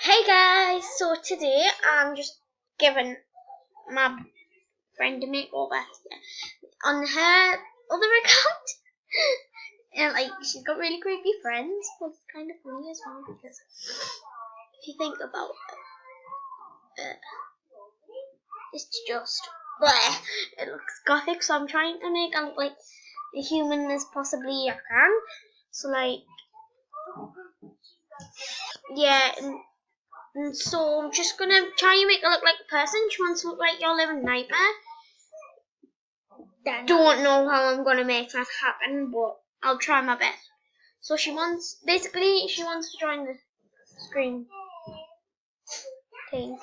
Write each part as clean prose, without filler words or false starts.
Hey guys, so today I'm just giving my friend a makeover on her other account. And she's got really creepy friends, but it's kind of funny as well because if you think about it, it's just bleh. It looks gothic, so I'm trying to make it look like a human as possibly I can. So yeah. And so I'm just gonna try and make her look like a person. She wants to look like your living nightmare. Don't know how I'm gonna make that happen, but I'll try my best. So she wants to join the screen thing.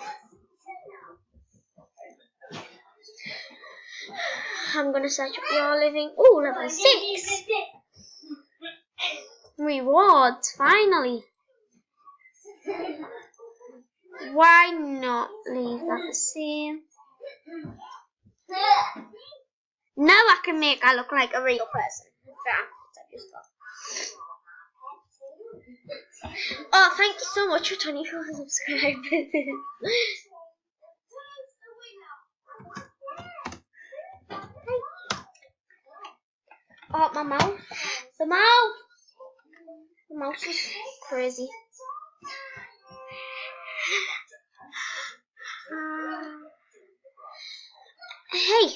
I'm gonna search up your living. Oh, level 6. Rewards, finally. Why not leave that the same? Now I can make her look like a real person. Oh, thank you so much for 24 subscribers. Oh, my mouth. The mouse is crazy. Hey.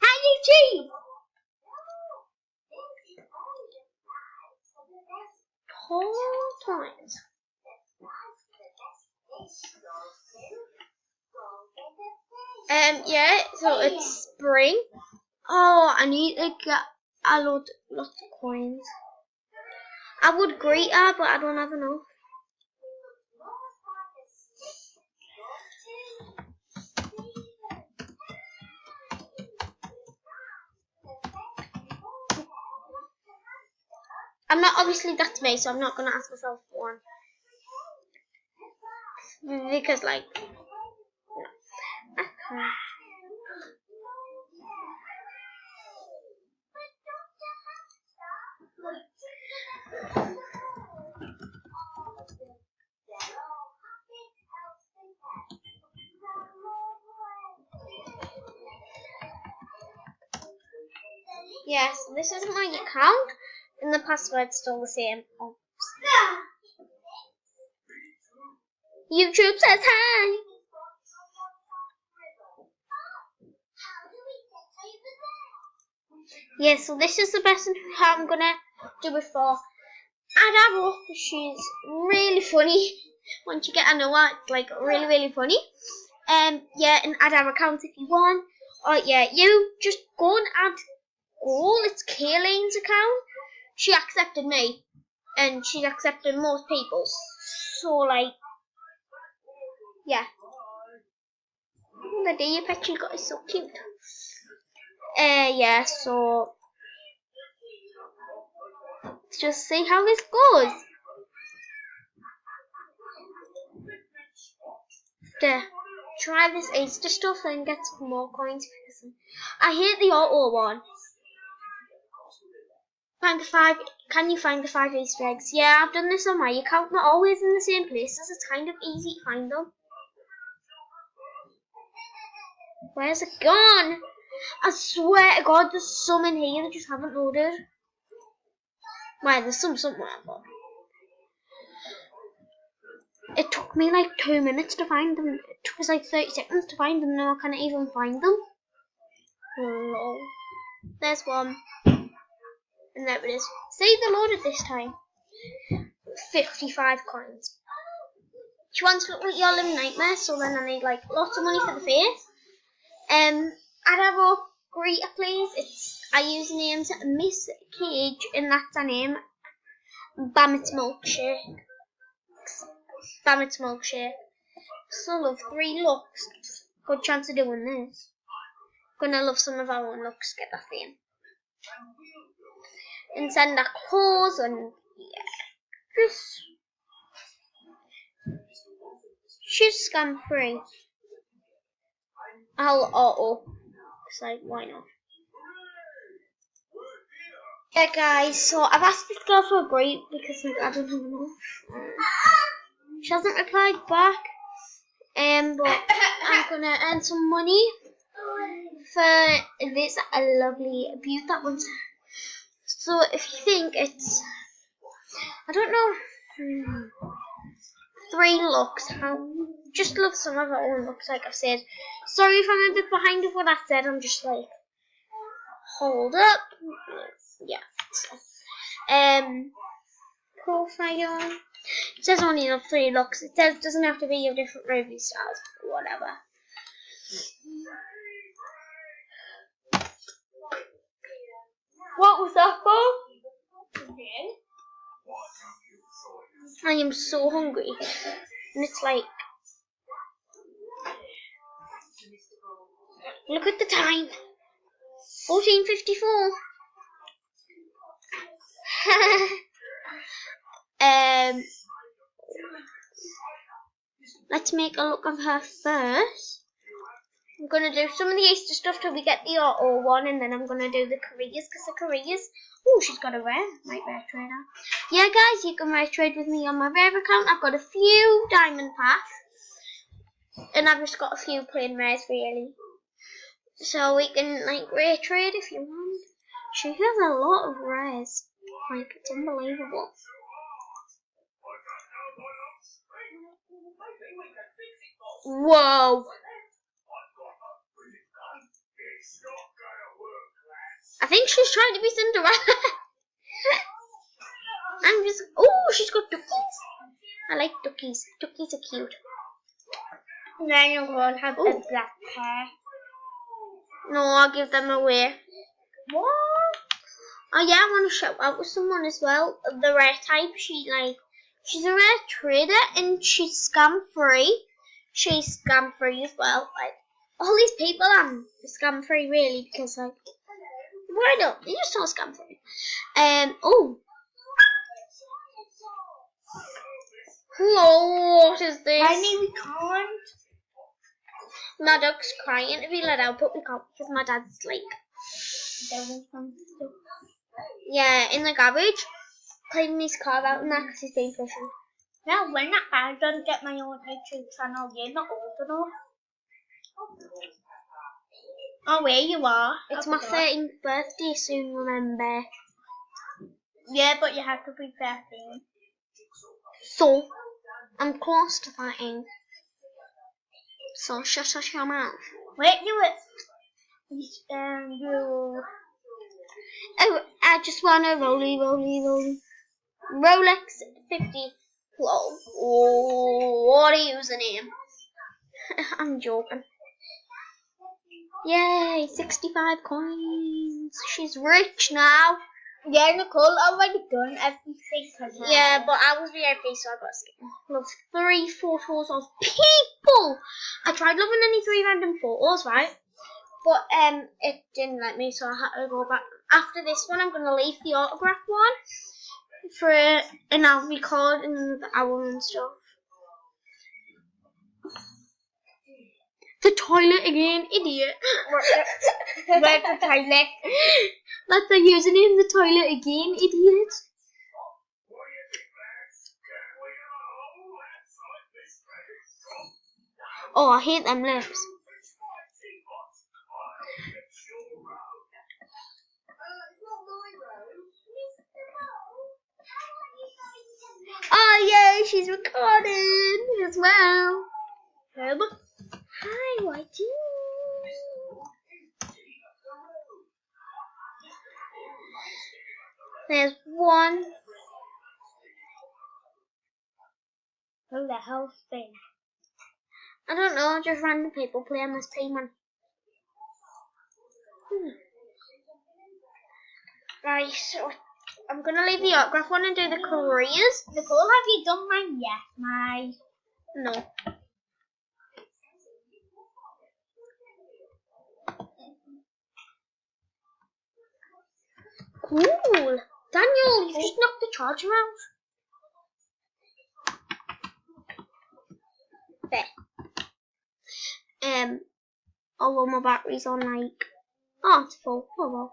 Hi, YouTube. Whole times. Yeah, so it's spring. Oh, I need to get a lots of coins. I would greet her, but I don't have enough. I'm not, obviously that's me, so I'm not gonna ask myself for one. Because yes, this is my account, and the password's still the same. Oh. YouTube says hi. Yeah, so this is the best how I'm gonna do it for Adara. She's really funny. Once you get to know her, it's like really, really funny. Yeah, and add our account if you want. Or yeah, you just go and add all. It's Kayleen's account. She accepted me, and she's accepted most people. So yeah. The day pet you got is so cute. Yeah, so let's just see how this goes. Try this Easter stuff and get some more coins because I hate the auto one. Can you find the 5 Easter eggs? Yeah, I've done this on my account. They're always in the same places. It's kind of easy to find them. Where's it gone? I swear to God, there's some in here that just haven't loaded. Well, there's some somewhere, but it took me like 2 minutes to find them. It took us like 30 seconds to find them. Now I can't even find them. Lol. There's one. And there it is. See, they loaded this time. 55 coins. She wants to look like your living nightmare, so then I need like lots of money for the face. I'd have a greeter, please. I use names Miss Cage, and that's her name. Bammit's Milkshake. Bammit's Milkshake. So love 3 looks. Good chance of doing this. Gonna love some of our own looks. Get that thing. And send our clothes and yeah. She's scam free. I'll auto. It's like, why not? Yeah, guys, so I've asked this girl for a greet because I don't have enough. She hasn't replied back. But I'm gonna earn some money for this lovely beauty that one's. So if you think it's, I don't know, 3 looks. I just love some of her own looks, like I've said. Sorry if I'm a bit behind with what I said. I'm just like, hold up. Yeah. Profile. It says only have 3 looks. It says it doesn't have to be your different movie stars, but whatever. What was that for? I am so hungry. And it's like, look at the time. 14:54. Let's make a look of her first. I'm going to do some of the Easter stuff till we get the auto one, and then I'm going to do the careers, because the careers, oh, she's got a rare, might rare trade out. Yeah, guys, you can rare trade with me on my rare account. I've got a few diamond packs, and I've just got a few plain rares, really. So we can, like, rare trade if you want. She has a lot of rares. Like, it's unbelievable. Whoa! I think she's trying to be Cinderella. I'm just, oh, she's got duckies. I like duckies. Duckies are cute. Now you're going to have a black pair. No, I'll give them away. What? Oh yeah, I want to shout out with someone as well. The rare type, she's a rare trader and she's scam free. She's scam free as well. Like, all these people are scam free really, because like, why not? They're just all scam free. Oh. Hello, what is this? Honey, we can't. My dog's crying to be let out, but we can't because my dad's like, yeah, in the garage, cleaning his car out and that because he's been fishing. Now, when I don't get my own YouTube channel, you're not old enough. Oh, where you are? It's my 13th birthday soon, remember? Yeah, but you have to be 13. So, I'm close to 13. So, shut your mouth. Wait, you Oh, I just want a rolly. Rolex 50. Whoa. Oh, what a username. I'm joking. Yay, 65 coins. She's rich now. Yeah, Nicole already done everything. Yeah, but I was VIP, so I got scared. Love 3 photos of people. I tried loving only 3 random photos, right? But it didn't let me, so I had to go back. After this one, I'm gonna leave the autograph one and I'll record in another hour and stuff. The toilet again, idiot. Where's the toilet? That's the username, the toilet again, idiot. Oh, I hate them lips. Oh, yay, she's recording as well. Hi, Whitey. There's one. Who the hell's thing? I don't know, just random people playing this payment. Right, so I'm gonna leave the autograph one and do the careers. Nicole, have you done mine yet? No. Cool. Daniel, you've just knocked the charger out. There. Although my battery's on like, oh, it's full. Oh well.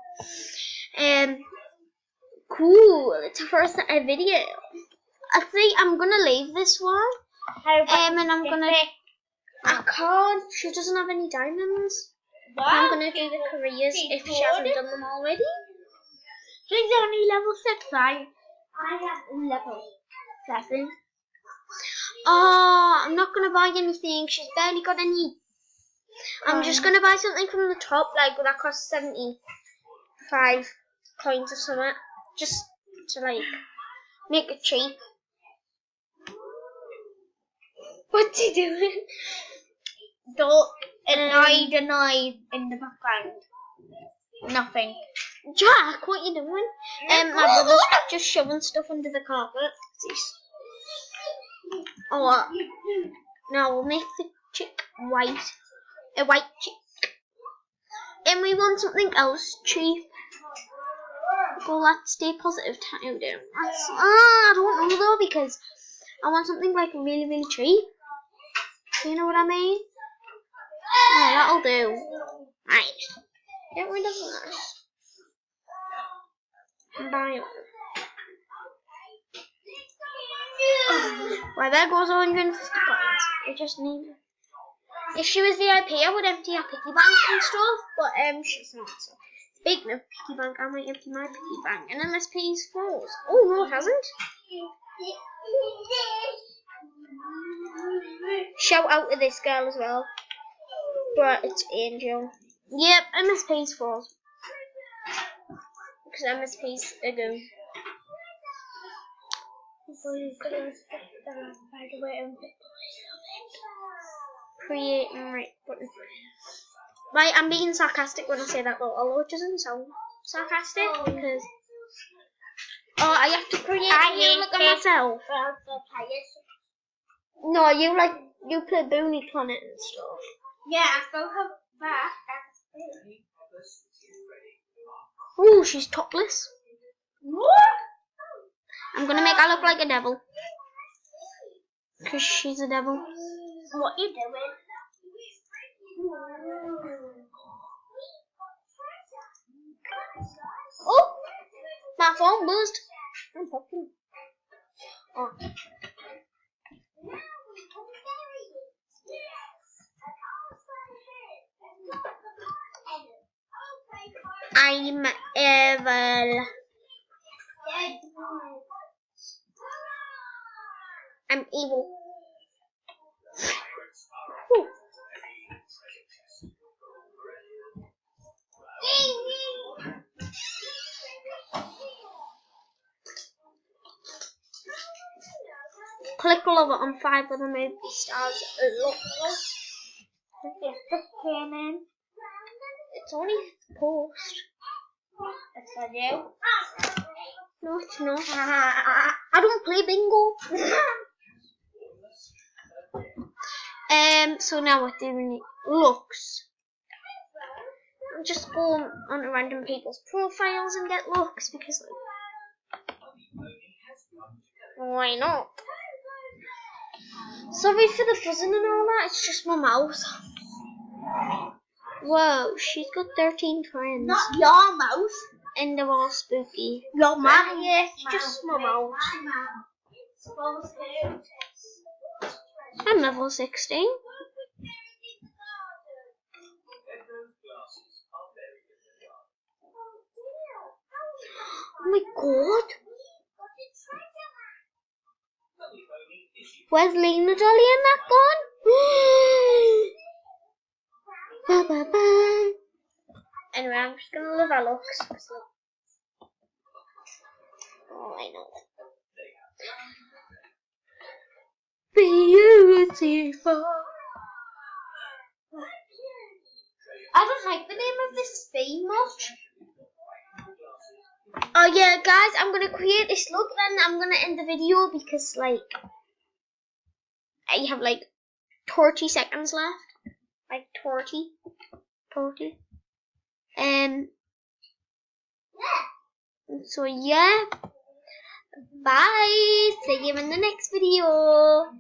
Cool. It's our first video. I think I'm gonna leave this one And I'm gonna. I can't. She doesn't have any diamonds. Wow. I'm gonna do the careers if she hasn't done them already. She's only level 6, right? I have level 7. Oh, I'm not gonna buy anything. She's barely got any. I'm just gonna buy something from the top, like that costs 75 coins or something, just to like make it cheap. What's he doing? Don't deny in the background. Nothing. Jack, what you doing? My brother's just shoving stuff under the carpet. Oh, now we'll make the chick white. A white chick. And we want something else cheap. Well, let's stay positive. I don't know though, because I want something like really, really cheap. You know what I mean? Yeah, that'll do. Right. Get rid of that. And buy one. Well, there goes 150 coins. We just need. If she was VIP, I would empty her piggy bank and stuff, but she's not. So speaking of piggy bank, I might empty my piggy bank. And MSP's falls. Oh no, it hasn't. Shout out to this girl as well. But it's Angel. Yep, MSP's falls. Because MSP's a go. Create and right button. Right, I'm being sarcastic when I say that, although it doesn't sound sarcastic because. Oh, I have to create and look at myself. No, you play Booney Planet and stuff. Yeah, I still have that. Ooh, she's topless. What? I'm gonna make her look like a devil. Because she's a devil. What you doing? Oh! My phone buzzed. I'm popping. Oh. I'm evil. I'm evil. Ooh. Click love it on 5 of the movie stars. Look. Came in. It's only post. It's for you. No, it's not. I don't play bingo. So now we're doing looks. Just go on random people's profiles and get looks because why not? Sorry for the fuzzing and all that, it's just my mouse. Whoa, she's got 13 friends. Not your mouse. And they're all spooky. Your mouse. It's just my mouse. I'm level 16. Oh my god. Where's Lena Dolly and that gone? Ba, ba, ba. Anyway, I'm just gonna love our looks. Oh, I know. Beautiful. I don't like the name of this theme much. Oh yeah, guys, I'm gonna create this look, then I'm gonna end the video because like I have like 30 seconds left. Like 30. So yeah. Bye. See you in the next video.